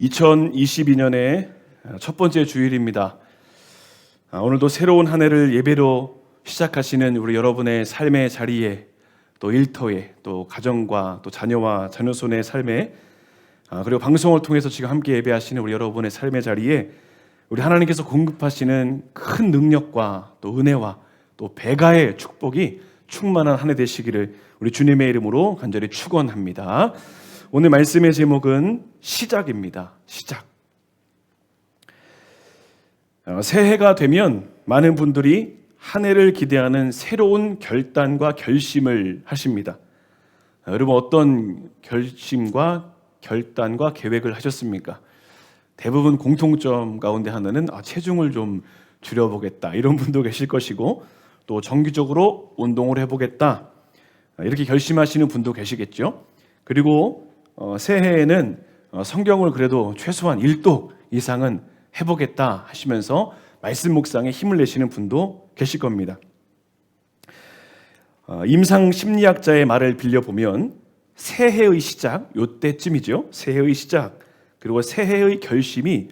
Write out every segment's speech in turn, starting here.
2022년의 첫 번째 주일입니다. 오늘도 새로운 한 해를 예배로 시작하시는 우리 여러분의 삶의 자리에, 또 일터에, 또 가정과 또 자녀와 자녀손의 삶에, 그리고 방송을 통해서 지금 함께 예배하시는 우리 여러분의 삶의 자리에 우리 하나님께서 공급하시는 큰 능력과 또 은혜와 또 배가의 축복이 충만한 한 해 되시기를 우리 주님의 이름으로 간절히 축원합니다. 오늘 말씀의 제목은 시작입니다. 시작. 새해가 되면 많은 분들이 한 해를 기대하는 새로운 결단과 결심을 하십니다. 여러분, 어떤 결심과 결단과 계획을 하셨습니까? 대부분 공통점 가운데 하나는 체중을 좀 줄여보겠다, 이런 분도 계실 것이고, 또 정기적으로 운동을 해보겠다, 이렇게 결심하시는 분도 계시겠죠. 그리고 새해에는 성경을 그래도 최소한 1독 이상은 해보겠다 하시면서 말씀 묵상에 힘을 내시는 분도 계실 겁니다. 임상 심리학자의 말을 빌려보면 새해의 시작, 요때쯤이죠. 새해의 시작, 그리고 새해의 결심이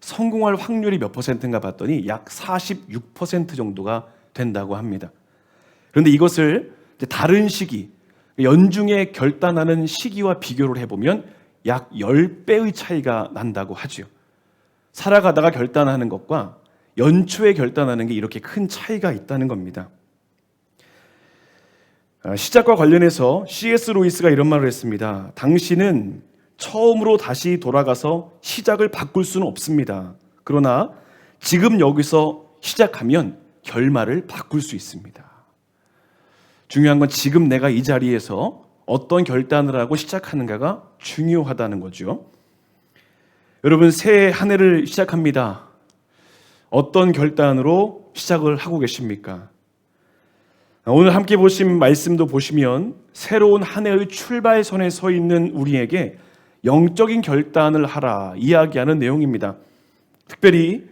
성공할 확률이 몇 퍼센트인가 봤더니 약 46% 정도가 된다고 합니다. 그런데 이것을 다른 시기, 연중에 결단하는 시기와 비교를 해보면 약 10배의 차이가 난다고 하죠. 살아가다가 결단하는 것과 연초에 결단하는 게 이렇게 큰 차이가 있다는 겁니다. 시작과 관련해서 C.S. 루이스가 이런 말을 했습니다. 당신은 처음으로 다시 돌아가서 시작을 바꿀 수는 없습니다. 그러나 지금 여기서 시작하면 결말을 바꿀 수 있습니다. 중요한 건 지금 내가 이 자리에서 어떤 결단을 하고 시작하는가가 중요하다는 거죠. 여러분, 새해 한 해를 시작합니다. 어떤 결단으로 시작을 하고 계십니까? 오늘 함께 보신 말씀도 보시면 새로운 한 해의 출발선에 서 있는 우리에게 영적인 결단을 하라 이야기하는 내용입니다. 특별히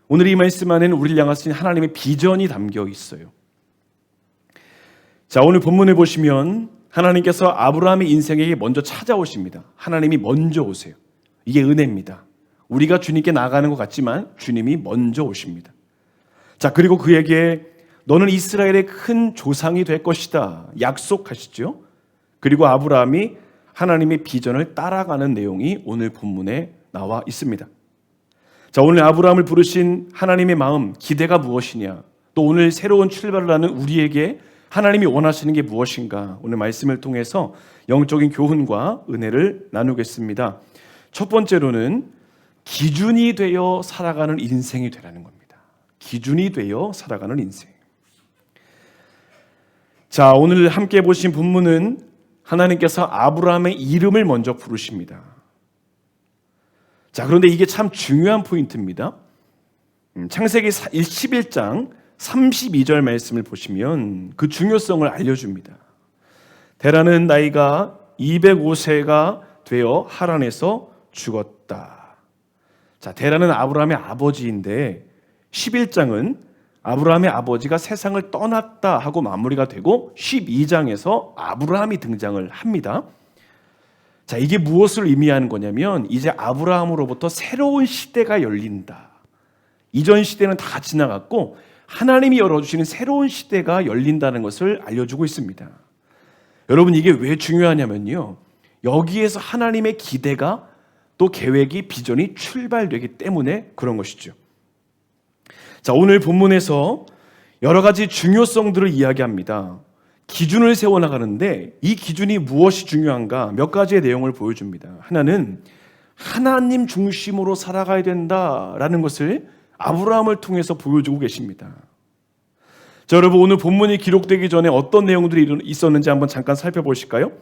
오늘 이 말씀 안에는 우리를 향하신 하나님의 비전이 담겨 있어요. 자, 오늘 본문을 보시면 하나님께서 아브라함의 인생에게 먼저 찾아오십니다. 하나님이 먼저 오세요. 이게 은혜입니다. 우리가 주님께 나아가는 것 같지만 주님이 먼저 오십니다. 자, 그리고 그에게 너는 이스라엘의 큰 조상이 될 것이다 약속하시죠. 그리고 아브라함이 하나님의 비전을 따라가는 내용이 오늘 본문에 나와 있습니다. 자, 오늘 아브라함을 부르신 하나님의 마음, 기대가 무엇이냐, 또 오늘 새로운 출발을 하는 우리에게 하나님이 원하시는 게 무엇인가, 오늘 말씀을 통해서 영적인 교훈과 은혜를 나누겠습니다. 첫 번째로는 기준이 되어 살아가는 인생이 되라는 겁니다. 기준이 되어 살아가는 인생. 자, 오늘 함께 보신 본문은 하나님께서 아브라함의 이름을 먼저 부르십니다. 자, 그런데 이게 참 중요한 포인트입니다. 창세기 11장 32절 말씀을 보시면 그 중요성을 알려줍니다. 데라는 나이가 205세가 되어 하란에서 죽었다. 자, 데라는 아브라함의 아버지인데 11장은 아브라함의 아버지가 세상을 떠났다 하고 마무리가 되고 12장에서 아브라함이 등장을 합니다. 자, 이게 무엇을 의미하는 거냐면 이제 아브라함으로부터 새로운 시대가 열린다. 이전 시대는 다 지나갔고 하나님이 열어주시는 새로운 시대가 열린다는 것을 알려주고 있습니다. 여러분, 이게 왜 중요하냐면요, 여기에서 하나님의 기대가 또 계획이, 비전이 출발되기 때문에 그런 것이죠. 자, 오늘 본문에서 여러 가지 중요성들을 이야기합니다. 기준을 세워나가는데 이 기준이 무엇이 중요한가, 몇 가지의 내용을 보여줍니다. 하나는 하나님 중심으로 살아가야 된다라는 것을 아브라함을 통해서 보여주고 계십니다. 자, 여러분, 오늘 본문이 기록되기 전에 어떤 내용들이 있었는지 한번 잠깐 살펴보실까요?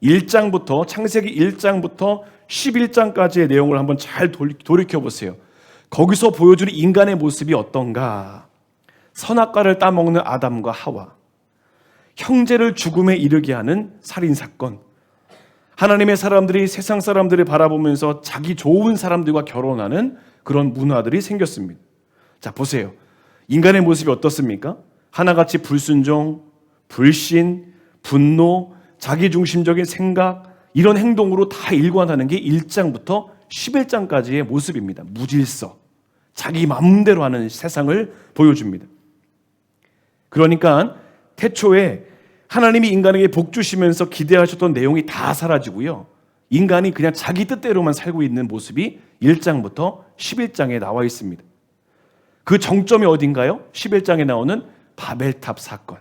1장부터, 창세기 1장부터 11장까지의 내용을 한번 잘 돌이켜보세요. 거기서 보여주는 인간의 모습이 어떤가? 선악과를 따먹는 아담과 하와, 형제를 죽음에 이르게 하는 살인사건, 하나님의 사람들이 세상 사람들을 바라보면서 자기 좋은 사람들과 결혼하는 그런 문화들이 생겼습니다. 자, 보세요. 인간의 모습이 어떻습니까? 하나같이 불순종, 불신, 분노, 자기중심적인 생각, 이런 행동으로 다 일관하는 게 1장부터 11장까지의 모습입니다. 무질서, 자기 마음대로 하는 세상을 보여줍니다. 그러니까 태초에 하나님이 인간에게 복 주시면서 기대하셨던 내용이 다 사라지고요. 인간이 그냥 자기 뜻대로만 살고 있는 모습이 1장부터 11장에 나와 있습니다. 그 정점이 어딘가요? 11장에 나오는 바벨탑 사건.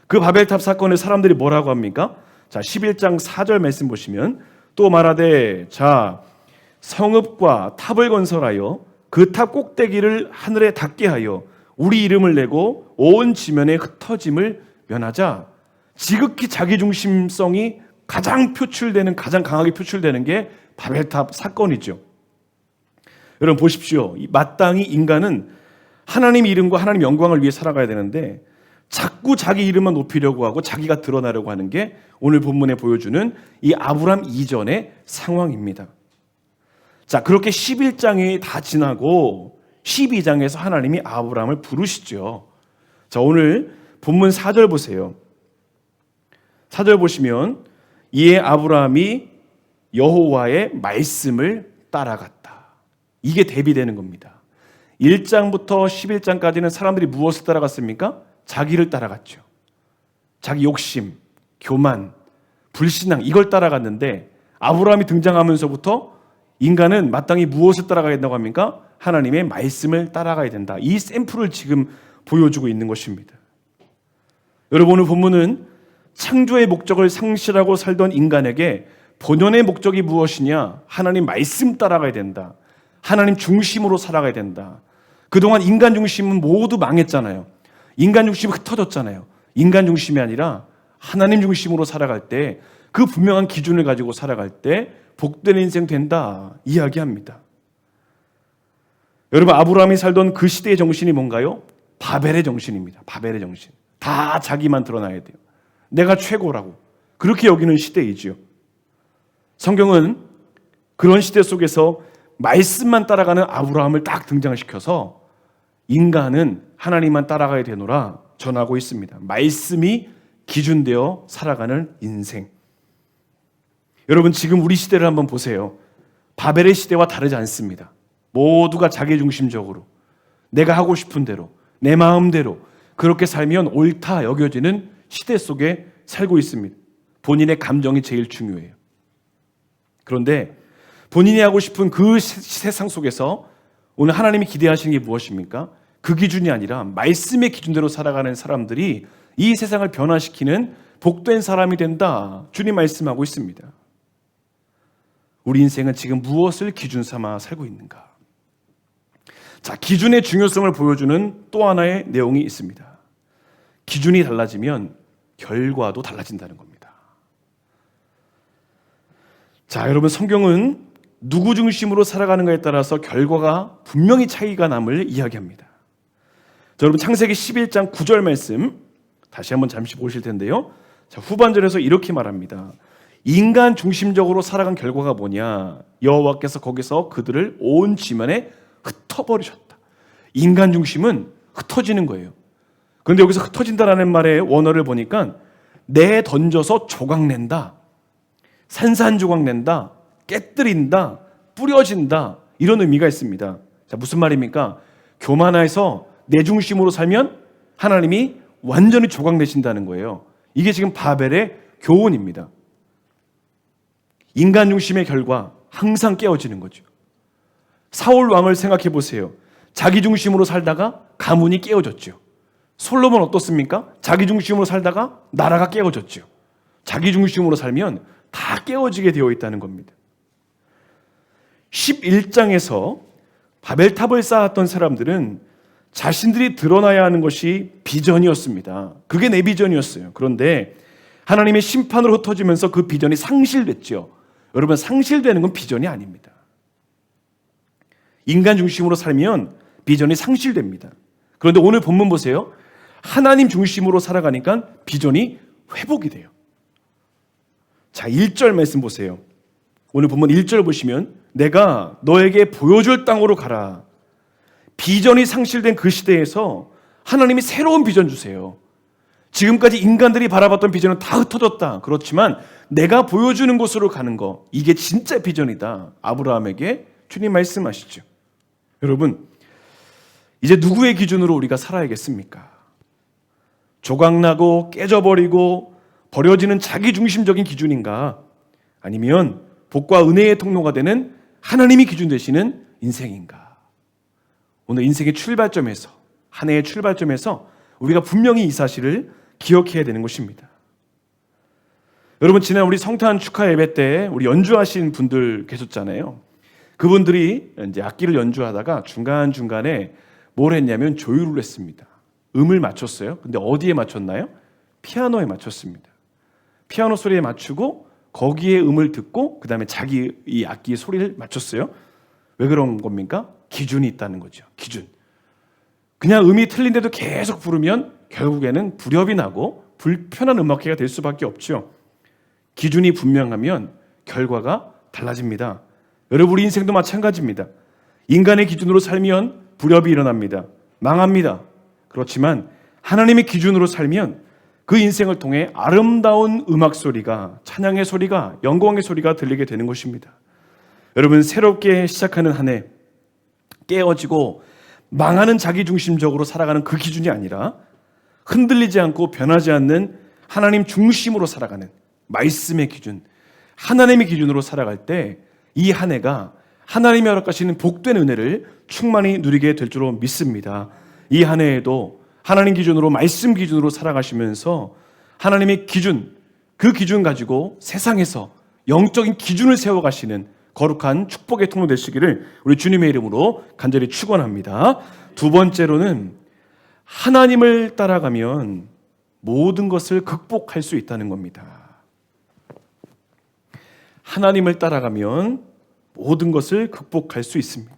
그 바벨탑 사건을 사람들이 뭐라고 합니까? 자, 11장 4절 말씀 보시면 또 말하되 자 성읍과 탑을 건설하여 그 탑 꼭대기를 하늘에 닿게 하여 우리 이름을 내고 온 지면에 흩어짐을 면하자. 지극히 자기중심성이 가장 강하게 표출되는 게 바벨탑 사건이죠. 여러분 보십시오. 마땅히 인간은 하나님 이름과 하나님 영광을 위해 살아가야 되는데 자꾸 자기 이름만 높이려고 하고 자기가 드러나려고 하는 게 오늘 본문에 보여주는 이 아브람 이전의 상황입니다. 자, 그렇게 11장이 다 지나고 12장에서 하나님이 아브람을 부르시죠. 자, 오늘 본문 4절 보세요. 4절 보시면 이에 아브람이 여호와의 말씀을 따라갔다. 이게 대비되는 겁니다. 1장부터 11장까지는 사람들이 무엇을 따라갔습니까? 자기를 따라갔죠. 자기 욕심, 교만, 불신앙 이걸 따라갔는데 아브라함이 등장하면서부터 인간은 마땅히 무엇을 따라가야 된다고 합니까? 하나님의 말씀을 따라가야 된다. 이 샘플을 지금 보여주고 있는 것입니다. 여러분 오늘 본문은 창조의 목적을 상실하고 살던 인간에게 본연의 목적이 무엇이냐? 하나님 말씀 따라가야 된다. 하나님 중심으로 살아가야 된다. 그동안 인간 중심은 모두 망했잖아요. 인간 중심이 흩어졌잖아요. 인간 중심이 아니라 하나님 중심으로 살아갈 때 그 분명한 기준을 가지고 살아갈 때 복된 인생 된다 이야기합니다. 여러분 아브라함이 살던 그 시대의 정신이 뭔가요? 바벨의 정신입니다. 바벨의 정신. 다 자기만 드러나야 돼요. 내가 최고라고 그렇게 여기는 시대이지요. 성경은 그런 시대 속에서 말씀만 따라가는 아브라함을 딱 등장시켜서 인간은 하나님만 따라가야 되노라 전하고 있습니다. 말씀이 기준되어 살아가는 인생. 여러분 지금 우리 시대를 한번 보세요. 바벨의 시대와 다르지 않습니다. 모두가 자기중심적으로 내가 하고 싶은 대로 내 마음대로 그렇게 살면 옳다 여겨지는 시대 속에 살고 있습니다. 본인의 감정이 제일 중요해요. 그런데 본인이 하고 싶은 그 세상 속에서 오늘 하나님이 기대하시는 게 무엇입니까? 그 기준이 아니라 말씀의 기준대로 살아가는 사람들이 이 세상을 변화시키는 복된 사람이 된다. 주님 말씀하고 있습니다. 우리 인생은 지금 무엇을 기준 삼아 살고 있는가? 자, 기준의 중요성을 보여주는 또 하나의 내용이 있습니다. 기준이 달라지면 결과도 달라진다는 겁니다. 자, 여러분 성경은 누구 중심으로 살아가는가에 따라서 결과가 분명히 차이가 남을 이야기합니다. 자, 여러분 창세기 11장 9절 말씀 다시 한번 잠시 보실 텐데요. 자, 후반절에서 이렇게 말합니다. 인간 중심적으로 살아간 결과가 뭐냐? 여호와께서 거기서 그들을 온 지면에 흩어버리셨다. 인간 중심은 흩어지는 거예요. 그런데 여기서 흩어진다라는 말의 원어를 보니까 내 던져서 조각낸다, 산산조각 낸다, 깨뜨린다, 뿌려진다 이런 의미가 있습니다. 자, 무슨 말입니까? 교만해서 내 중심으로 살면 하나님이 완전히 조각내신다는 거예요. 이게 지금 바벨의 교훈입니다. 인간 중심의 결과 항상 깨어지는 거죠. 사울 왕을 생각해 보세요. 자기 중심으로 살다가 가문이 깨어졌죠. 솔로몬 어떻습니까? 자기 중심으로 살다가 나라가 깨어졌죠. 자기 중심으로 살면 다 깨어지게 되어 있다는 겁니다. 11장에서 바벨탑을 쌓았던 사람들은 자신들이 드러나야 하는 것이 비전이었습니다. 그게 내 비전이었어요. 그런데 하나님의 심판으로 흩어지면서 그 비전이 상실됐죠. 여러분 상실되는 건 비전이 아닙니다. 인간 중심으로 살면 비전이 상실됩니다. 그런데 오늘 본문 보세요. 하나님 중심으로 살아가니까 비전이 회복이 돼요. 자, 1절 말씀 보세요. 오늘 본문 1절 보시면 내가 너에게 보여줄 땅으로 가라. 비전이 상실된 그 시대에서 하나님이 새로운 비전 주세요. 지금까지 인간들이 바라봤던 비전은 다 흩어졌다. 그렇지만 내가 보여주는 곳으로 가는 거, 이게 진짜 비전이다. 아브라함에게 주님 말씀하시죠. 여러분, 이제 누구의 기준으로 우리가 살아야겠습니까? 조각나고 깨져버리고 버려지는 자기중심적인 기준인가? 아니면 복과 은혜의 통로가 되는 하나님이 기준 되시는 인생인가? 오늘 인생의 출발점에서, 한 해의 출발점에서 우리가 분명히 이 사실을 기억해야 되는 것입니다. 여러분, 지난 우리 성탄 축하 예배 때 우리 연주하신 분들 계셨잖아요. 그분들이 이제 악기를 연주하다가 중간중간에 뭘 했냐면 조율을 했습니다. 음을 맞췄어요. 근데 어디에 맞췄나요? 피아노에 맞췄습니다. 피아노 소리에 맞추고 거기에 음을 듣고 그 다음에 자기 이 악기의 소리를 맞췄어요. 왜 그런 겁니까? 기준이 있다는 거죠. 기준. 그냥 음이 틀린데도 계속 부르면 결국에는 불협이 나고 불편한 음악회가 될 수밖에 없죠. 기준이 분명하면 결과가 달라집니다. 여러분, 우리 인생도 마찬가지입니다. 인간의 기준으로 살면 불협이 일어납니다. 망합니다. 그렇지만 하나님의 기준으로 살면 그 인생을 통해 아름다운 음악 소리가, 찬양의 소리가, 영광의 소리가 들리게 되는 것입니다. 여러분, 새롭게 시작하는 한 해, 깨어지고 망하는 자기중심적으로 살아가는 그 기준이 아니라 흔들리지 않고 변하지 않는 하나님 중심으로 살아가는 말씀의 기준, 하나님의 기준으로 살아갈 때 이 한 해가 하나님이 허락하시는 복된 은혜를 충만히 누리게 될 줄로 믿습니다. 이 한 해에도 하나님 기준으로, 말씀 기준으로 살아가시면서 하나님의 기준, 그 기준 가지고 세상에서 영적인 기준을 세워가시는 거룩한 축복의 통로 되시기를 우리 주님의 이름으로 간절히 축원합니다. 두 번째로는 하나님을 따라가면 모든 것을 극복할 수 있다는 겁니다. 하나님을 따라가면 모든 것을 극복할 수 있습니다.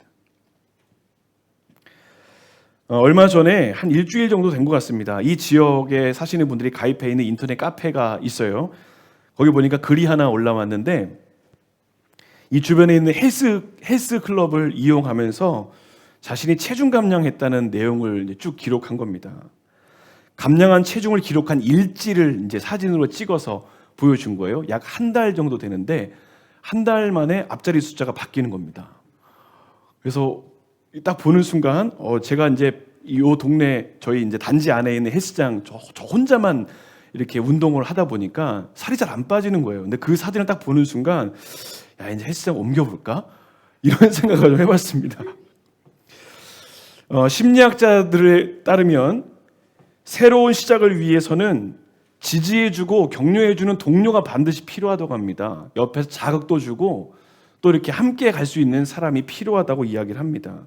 얼마 전에 한 일주일 정도 된 것 같습니다. 이 지역에 사시는 분들이 가입해 있는 인터넷 카페가 있어요. 거기 보니까 글이 하나 올라왔는데 이 주변에 있는 헬스 클럽을 이용하면서 자신이 체중 감량했다는 내용을 쭉 기록한 겁니다. 감량한 체중을 기록한 일지를 이제 사진으로 찍어서 보여준 거예요. 약 한 달 정도 되는데 한 달 만에 앞자리 숫자가 바뀌는 겁니다. 그래서 딱 보는 순간 제가 이제 이 동네 저희 이제 단지 안에 있는 헬스장 저 혼자만 이렇게 운동을 하다 보니까 살이 잘 안 빠지는 거예요. 근데 그 사진을 딱 보는 순간 야, 이제 헬스장 옮겨볼까? 이런 생각을 좀 해봤습니다. 심리학자들에 따르면 새로운 시작을 위해서는 지지해주고 격려해주는 동료가 반드시 필요하다고 합니다. 옆에서 자극도 주고 또 이렇게 함께 갈 수 있는 사람이 필요하다고 이야기를 합니다.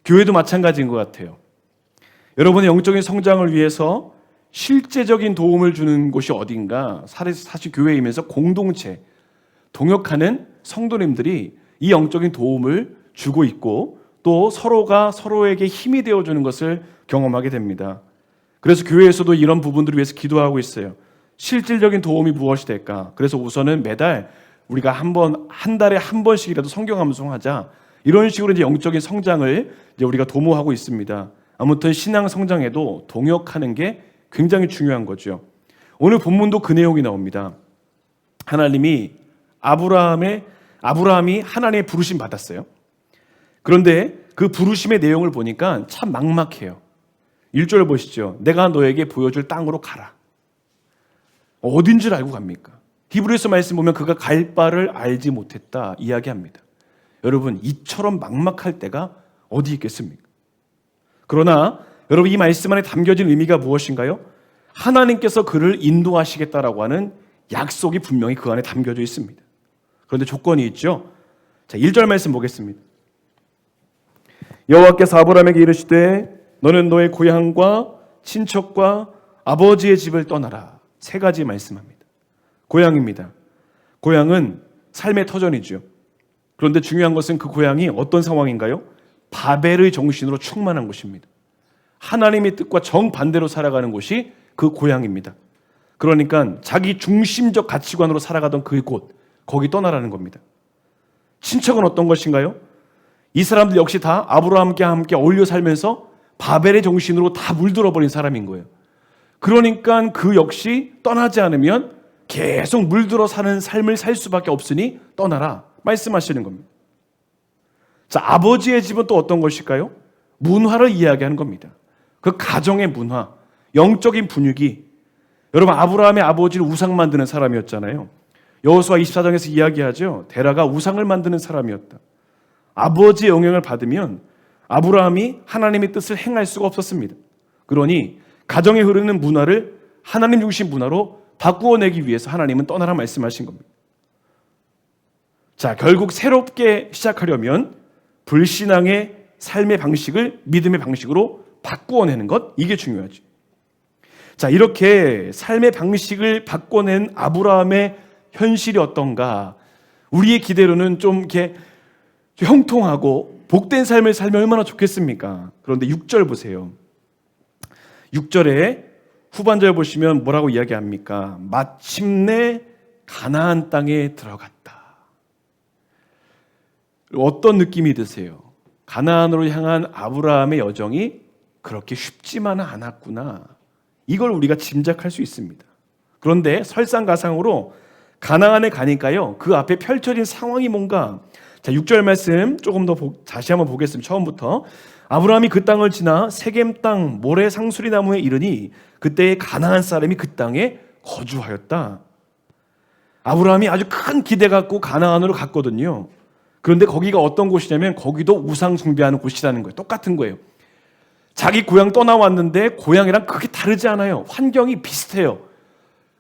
교회도 마찬가지인 것 같아요. 여러분의 영적인 성장을 위해서 실제적인 도움을 주는 곳이 어딘가, 사실 교회이면서 공동체, 동역하는 성도님들이 이 영적인 도움을 주고 있고 또 서로가 서로에게 힘이 되어주는 것을 경험하게 됩니다. 그래서 교회에서도 이런 부분들을 위해서 기도하고 있어요. 실질적인 도움이 무엇이 될까? 그래서 우선은 매달 우리가 한 달에 한 번씩이라도 성경 암송하자. 이런 식으로 이제 영적인 성장을 이제 우리가 도모하고 있습니다. 아무튼 신앙 성장에도 동역하는 게 굉장히 중요한 거죠. 오늘 본문도 그 내용이 나옵니다. 하나님이 아브라함이 하나님의 부르심 받았어요. 그런데 그 부르심의 내용을 보니까 참 막막해요. 1절 보시죠. 내가 너에게 보여줄 땅으로 가라. 어딘 줄 알고 갑니까? 히브리서 말씀 보면 그가 갈 바를 알지 못했다 이야기합니다. 여러분, 이처럼 막막할 때가 어디 있겠습니까? 그러나 여러분, 이 말씀 안에 담겨진 의미가 무엇인가요? 하나님께서 그를 인도하시겠다라고 하는 약속이 분명히 그 안에 담겨져 있습니다. 그런데 조건이 있죠. 자, 1절 말씀 보겠습니다. 여호와께서 아브라함에게 이르시되 너는 너의 고향과 친척과 아버지의 집을 떠나라. 세 가지 말씀합니다. 고향입니다. 고향은 삶의 터전이죠. 그런데 중요한 것은 그 고향이 어떤 상황인가요? 바벨의 정신으로 충만한 곳입니다. 하나님의 뜻과 정반대로 살아가는 곳이 그 고향입니다. 그러니까 자기 중심적 가치관으로 살아가던 그 곳, 거기 떠나라는 겁니다. 친척은 어떤 것인가요? 이 사람들 역시 다 아브라함과 함께 어울려 살면서 바벨의 정신으로 다 물들어 버린 사람인 거예요. 그러니까 그 역시 떠나지 않으면 계속 물들어 사는 삶을 살 수밖에 없으니 떠나라 말씀하시는 겁니다. 자, 아버지의 집은 또 어떤 것일까요? 문화를 이야기하는 겁니다. 그 가정의 문화, 영적인 분위기. 여러분, 아브라함의 아버지는 우상 만드는 사람이었잖아요. 여호수아 24장에서 이야기하죠. 데라가 우상을 만드는 사람이었다. 아버지의 영향을 받으면 아브라함이 하나님의 뜻을 행할 수가 없었습니다. 그러니 가정에 흐르는 문화를 하나님 중심 문화로 바꾸어내기 위해서 하나님은 떠나라 말씀하신 겁니다. 자, 결국 새롭게 시작하려면 불신앙의 삶의 방식을 믿음의 방식으로 바꾸어내는 것, 이게 중요하죠. 자, 이렇게 삶의 방식을 바꿔낸 아브라함의 현실이 어떤가? 우리의 기대로는 좀 이렇게 형통하고 복된 삶을 살면 얼마나 좋겠습니까? 그런데 6절 보세요. 6절에 후반절 보시면 뭐라고 이야기합니까? 마침내 가나안 땅에 들어갔다. 어떤 느낌이 드세요? 가나안으로 향한 아브라함의 여정이 그렇게 쉽지만은 않았구나. 이걸 우리가 짐작할 수 있습니다. 그런데 설상가상으로 가나안에 가니까요, 그 앞에 펼쳐진 상황이 뭔가. 자, 6절 말씀 조금 더 다시 한번 보겠습니다. 처음부터. 아브라함이 그 땅을 지나 세겜 땅 모래 상수리 나무에 이르니 그때의 가나안 사람이 그 땅에 거주하였다. 아브라함이 아주 큰 기대 갖고 가나안으로 갔거든요. 그런데 거기가 어떤 곳이냐면 거기도 우상 숭배하는 곳이라는 거예요. 똑같은 거예요. 자기 고향 떠나왔는데 고향이랑 그렇게 다르지 않아요. 환경이 비슷해요.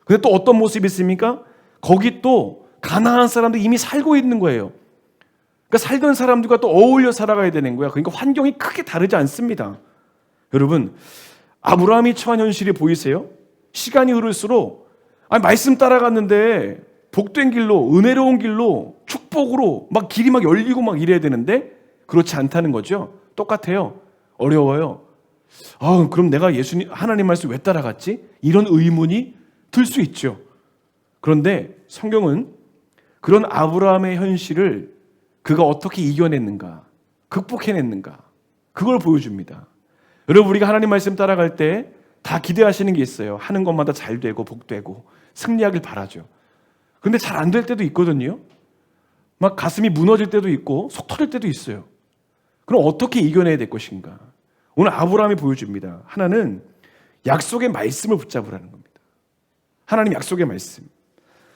근데 또 어떤 모습이 있습니까? 거기 또 가나안 사람들이 이미 살고 있는 거예요. 그러니까 살던 사람들과 또 어울려 살아가야 되는 거야. 그러니까 환경이 크게 다르지 않습니다. 여러분, 아브라함이 처한 현실이 보이세요? 시간이 흐를수록 말씀 따라갔는데 복된 길로, 은혜로운 길로, 축복으로 막 길이 막 열리고 막 이래야 되는데 그렇지 않다는 거죠. 똑같아요. 어려워요. 그럼 내가 하나님 말씀 왜 따라갔지? 이런 의문이 들 수 있죠. 그런데 성경은 그런 아브라함의 현실을 그가 어떻게 이겨냈는가, 극복해냈는가, 그걸 보여줍니다. 여러분, 우리가 하나님 말씀 따라갈 때 다 기대하시는 게 있어요. 하는 것마다 잘 되고 복되고 승리하길 바라죠. 그런데 잘 안 될 때도 있거든요. 막 가슴이 무너질 때도 있고 속 터질 때도 있어요. 그럼 어떻게 이겨내야 될 것인가? 오늘 아브라함이 보여줍니다. 하나는 약속의 말씀을 붙잡으라는 겁니다. 하나님 약속의 말씀.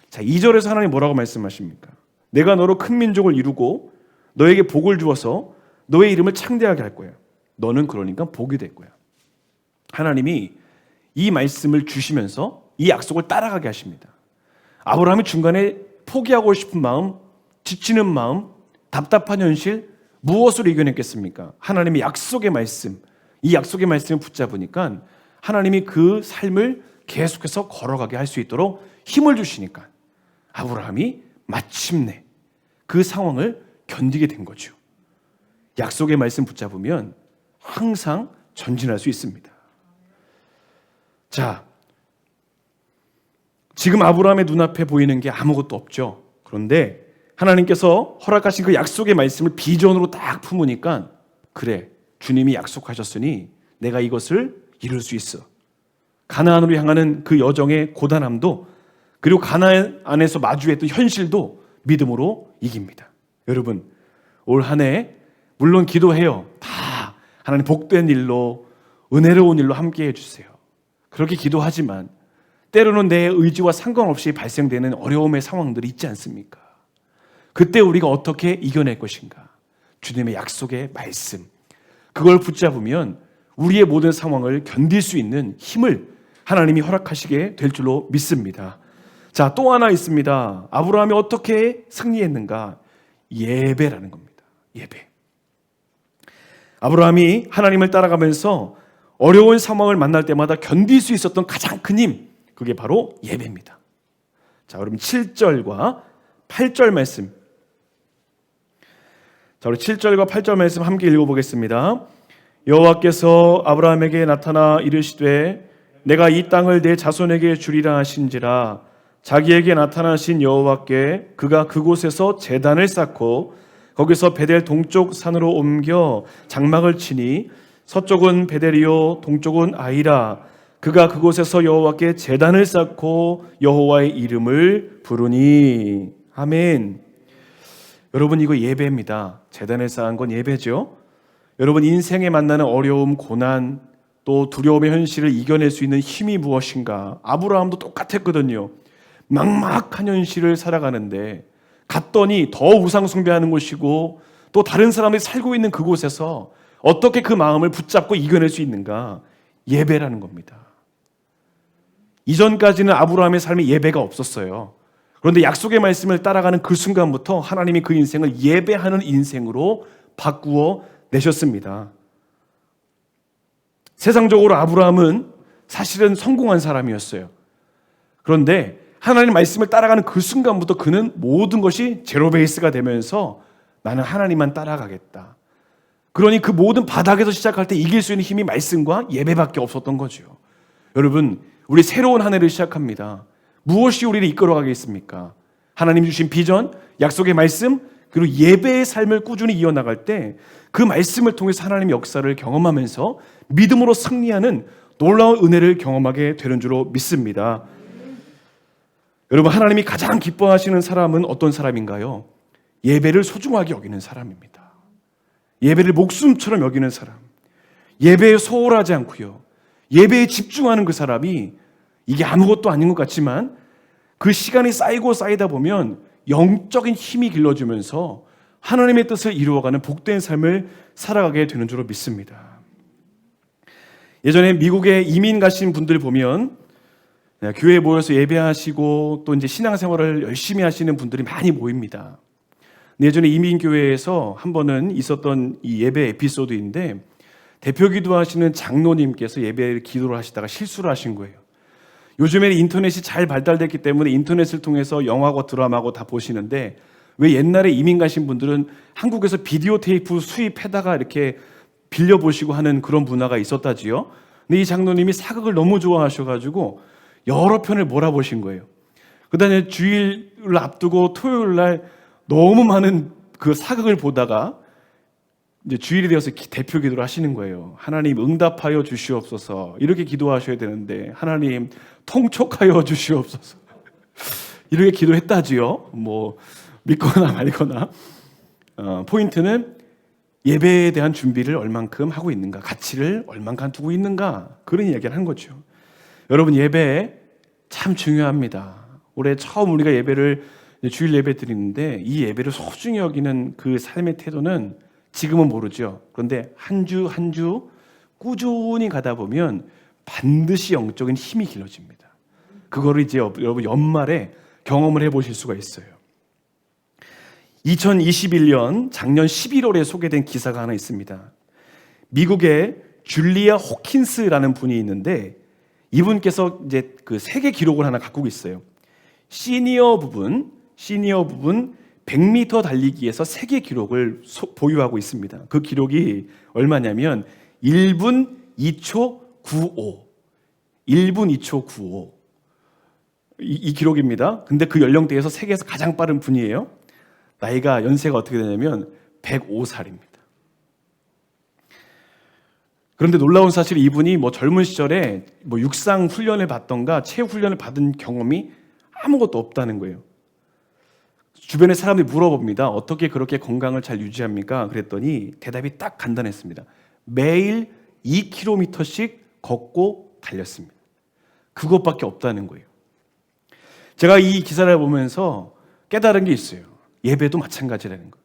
자, 2절에서 하나님 뭐라고 말씀하십니까? 내가 너로 큰 민족을 이루고 너에게 복을 주어서 너의 이름을 창대하게 할 거야. 너는 그러니까 복이 될 거야. 하나님이 이 말씀을 주시면서 이 약속을 따라가게 하십니다. 아브라함이 중간에 포기하고 싶은 마음, 지치는 마음, 답답한 현실, 무엇으로 이겨냈겠습니까? 하나님의 약속의 말씀, 이 약속의 말씀을 붙잡으니까 하나님이 그 삶을 계속해서 걸어가게 할 수 있도록 힘을 주시니까 아브라함이 마침내 그 상황을 견디게 된 거죠. 약속의 말씀 붙잡으면 항상 전진할 수 있습니다. 자, 지금 아브라함의 눈앞에 보이는 게 아무것도 없죠. 그런데 하나님께서 허락하신 그 약속의 말씀을 비전으로 딱 품으니까 그래, 주님이 약속하셨으니 내가 이것을 이룰 수 있어. 가나안으로 향하는 그 여정의 고단함도, 그리고 가나안 안에서 마주했던 현실도 믿음으로 이깁니다. 여러분, 올 한 해 물론 기도해요. 다 하나님 복된 일로, 은혜로운 일로 함께 해주세요. 그렇게 기도하지만 때로는 내 의지와 상관없이 발생되는 어려움의 상황들이 있지 않습니까? 그때 우리가 어떻게 이겨낼 것인가? 주님의 약속의 말씀, 그걸 붙잡으면 우리의 모든 상황을 견딜 수 있는 힘을 하나님이 허락하시게 될 줄로 믿습니다. 자, 또 하나 있습니다. 아브라함이 어떻게 승리했는가? 예배라는 겁니다. 예배. 아브라함이 하나님을 따라가면서 어려운 상황을 만날 때마다 견딜 수 있었던 가장 큰 힘, 그게 바로 예배입니다. 자, 그럼 7절과 8절 말씀. 자, 우리 7절과 8절 말씀 함께 읽어보겠습니다. 여호와께서 아브라함에게 나타나 이르시되 내가 이 땅을 내 자손에게 주리라 하신지라. 자기에게 나타나신 여호와께 그가 그곳에서 제단을 쌓고 거기서 베델 동쪽 산으로 옮겨 장막을 치니 서쪽은 베델이요 동쪽은 아이라. 그가 그곳에서 여호와께 제단을 쌓고 여호와의 이름을 부르니. 아멘. 여러분, 이거 예배입니다. 제단을 쌓은 건 예배죠. 여러분, 인생에 만나는 어려움, 고난, 또 두려움의 현실을 이겨낼 수 있는 힘이 무엇인가? 아브라함도 똑같았거든요. 막막한 현실을 살아가는데 갔더니 더 우상 숭배하는 곳이고 또 다른 사람들이 살고 있는 그곳에서 어떻게 그 마음을 붙잡고 이겨낼 수 있는가? 예배라는 겁니다. 이전까지는 아브라함의 삶에 예배가 없었어요. 그런데 약속의 말씀을 따라가는 그 순간부터 하나님이 그 인생을 예배하는 인생으로 바꾸어 내셨습니다. 세상적으로 아브라함은 사실은 성공한 사람이었어요. 그런데 하나님 말씀을 따라가는 그 순간부터 그는 모든 것이 제로 베이스가 되면서 나는 하나님만 따라가겠다. 그러니 그 모든 바닥에서 시작할 때 이길 수 있는 힘이 말씀과 예배밖에 없었던 거죠. 여러분, 우리 새로운 한 해를 시작합니다. 무엇이 우리를 이끌어가겠습니까? 하나님 주신 비전, 약속의 말씀, 그리고 예배의 삶을 꾸준히 이어나갈 때 그 말씀을 통해서 하나님의 역사를 경험하면서 믿음으로 승리하는 놀라운 은혜를 경험하게 되는 줄로 믿습니다. 여러분, 하나님이 가장 기뻐하시는 사람은 어떤 사람인가요? 예배를 소중하게 여기는 사람입니다. 예배를 목숨처럼 여기는 사람, 예배에 소홀하지 않고요, 예배에 집중하는 그 사람이 이게 아무것도 아닌 것 같지만 그 시간이 쌓이고 쌓이다 보면 영적인 힘이 길러주면서 하나님의 뜻을 이루어가는 복된 삶을 살아가게 되는 줄로 믿습니다. 예전에 미국에 이민 가신 분들 보면 교회에 모여서 예배하시고 또 이제 신앙생활을 열심히 하시는 분들이 많이 모입니다. 예전에 이민교회에서 한 번은 있었던 이 예배 에피소드인데 대표 기도하시는 장로님께서 예배 기도를 하시다가 실수를 하신 거예요. 요즘에는 인터넷이 잘 발달됐기 때문에 인터넷을 통해서 영화고 드라마고 다 보시는데 왜 옛날에 이민 가신 분들은 한국에서 비디오 테이프 수입해다가 이렇게 빌려보시고 하는 그런 문화가 있었다지요. 근데 이 장로님이 사극을 너무 좋아하셔가지고 여러 편을 몰아보신 거예요. 그다음에 주일을 앞두고 토요일 날 너무 많은 그 사극을 보다가 이제 주일이 되어서 대표 기도를 하시는 거예요. 하나님 응답하여 주시옵소서. 이렇게 기도하셔야 되는데 하나님 통촉하여 주시옵소서. 이렇게 기도했다지요. 뭐 믿거나 말거나. 포인트는 예배에 대한 준비를 얼만큼 하고 있는가, 가치를 얼만큼 두고 있는가, 그런 이야기를 한 거죠. 여러분, 예배 참 중요합니다. 올해 처음 우리가 예배를 주일 예배 드리는데 이 예배를 소중히 여기는 그 삶의 태도는 지금은 모르죠. 그런데 한 주 한 주 꾸준히 가다 보면 반드시 영적인 힘이 길러집니다. 그거를 이제 여러분 연말에 경험을 해보실 수가 있어요. 2021년 작년 11월에 소개된 기사가 하나 있습니다. 미국의 줄리아 호킨스라는 분이 있는데 이분께서 이제 그 세계 기록을 하나 갖고 있어요. 시니어 부분 100m 달리기에서 세계 기록을 보유하고 있습니다. 그 기록이 얼마냐면 1분 2초 95. 1분 2초 95. 이 기록입니다. 근데 그 연령대에서 세계에서 가장 빠른 분이에요. 나이가 연세가 어떻게 되냐면 105살입니다. 그런데 놀라운 사실은 이분이 뭐 젊은 시절에 뭐 육상 훈련을 받던가 체육 훈련을 받은 경험이 아무것도 없다는 거예요. 주변의 사람들이 물어봅니다. 어떻게 그렇게 건강을 잘 유지합니까? 그랬더니 대답이 딱 간단했습니다. 매일 2km씩 걷고 달렸습니다. 그것밖에 없다는 거예요. 제가 이 기사를 보면서 깨달은 게 있어요. 예배도 마찬가지라는 거.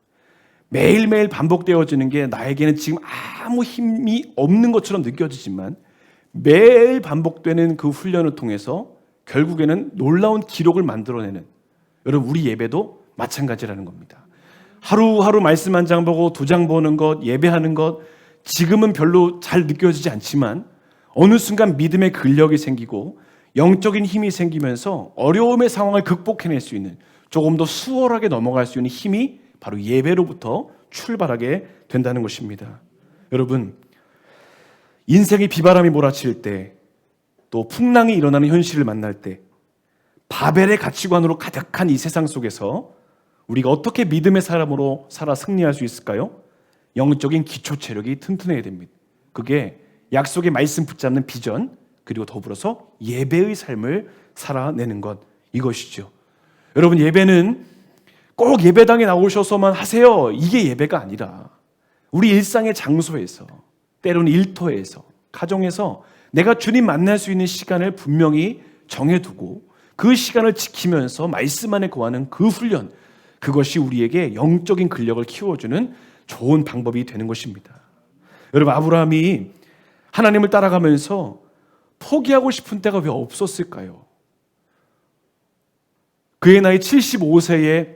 매일매일 반복되어지는 게 나에게는 지금 아무 힘이 없는 것처럼 느껴지지만 매일 반복되는 그 훈련을 통해서 결국에는 놀라운 기록을 만들어내는, 여러분 우리 예배도 마찬가지라는 겁니다. 하루하루 말씀 한 장 보고 2장 보는 것, 예배하는 것, 지금은 별로 잘 느껴지지 않지만 어느 순간 믿음의 근력이 생기고 영적인 힘이 생기면서 어려움의 상황을 극복해낼 수 있는, 조금 더 수월하게 넘어갈 수 있는 힘이 바로 예배로부터 출발하게 된다는 것입니다. 여러분, 인생의 비바람이 몰아칠 때, 또 풍랑이 일어나는 현실을 만날 때, 바벨의 가치관으로 가득한 이 세상 속에서 우리가 어떻게 믿음의 사람으로 살아 승리할 수 있을까요? 영적인 기초 체력이 튼튼해야 됩니다. 그게 약속의 말씀 붙잡는 비전, 그리고 더불어서 예배의 삶을 살아내는 것, 이것이죠. 여러분, 예배는 꼭 예배당에 나오셔서만 하세요, 이게 예배가 아니라 우리 일상의 장소에서, 때로는 일터에서, 가정에서 내가 주님 만날 수 있는 시간을 분명히 정해두고 그 시간을 지키면서 말씀 안에 거하는 그 훈련, 그것이 우리에게 영적인 근력을 키워주는 좋은 방법이 되는 것입니다. 여러분, 아브라함이 하나님을 따라가면서 포기하고 싶은 때가 왜 없었을까요? 그의 나이 75세에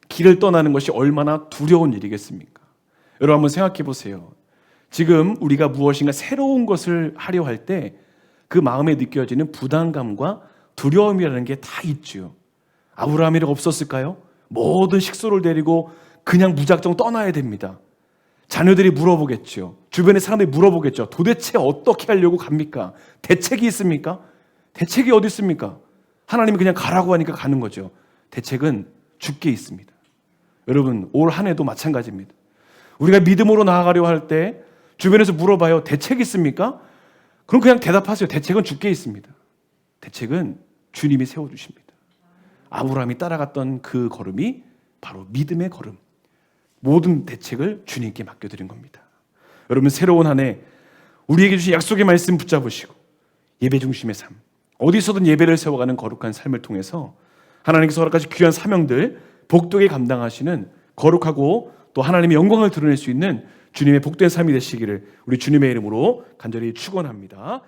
길을 떠나는 것이 얼마나 두려운 일이겠습니까? 여러분, 한번 생각해 보세요. 지금 우리가 무엇인가 새로운 것을 하려 할 때 그 마음에 느껴지는 부담감과 두려움이라는 게 다 있죠. 아브라함이 없었을까요? 모든 식소를 데리고 그냥 무작정 떠나야 됩니다. 자녀들이 물어보겠죠. 주변의 사람들이 물어보겠죠. 도대체 어떻게 하려고 갑니까? 대책이 있습니까? 대책이 어디 있습니까? 하나님이 그냥 가라고 하니까 가는 거죠. 대책은 주께 있습니다. 여러분, 올 한 해도 마찬가지입니다. 우리가 믿음으로 나아가려 할 때 주변에서 물어봐요. 대책이 있습니까? 그럼 그냥 대답하세요. 대책은 주께 있습니다. 대책은 주님이 세워주십니다. 아브라함이 따라갔던 그 걸음이 바로 믿음의 걸음. 모든 대책을 주님께 맡겨드린 겁니다. 여러분, 새로운 한 해 우리에게 주신 약속의 말씀 붙잡으시고 예배 중심의 삶, 어디서든 예배를 세워가는 거룩한 삶을 통해서 하나님께서 허락하신 귀한 사명들 복되게 감당하시는 거룩하고 또 하나님의 영광을 드러낼 수 있는 주님의 복된 삶이 되시기를 우리 주님의 이름으로 간절히 축원합니다.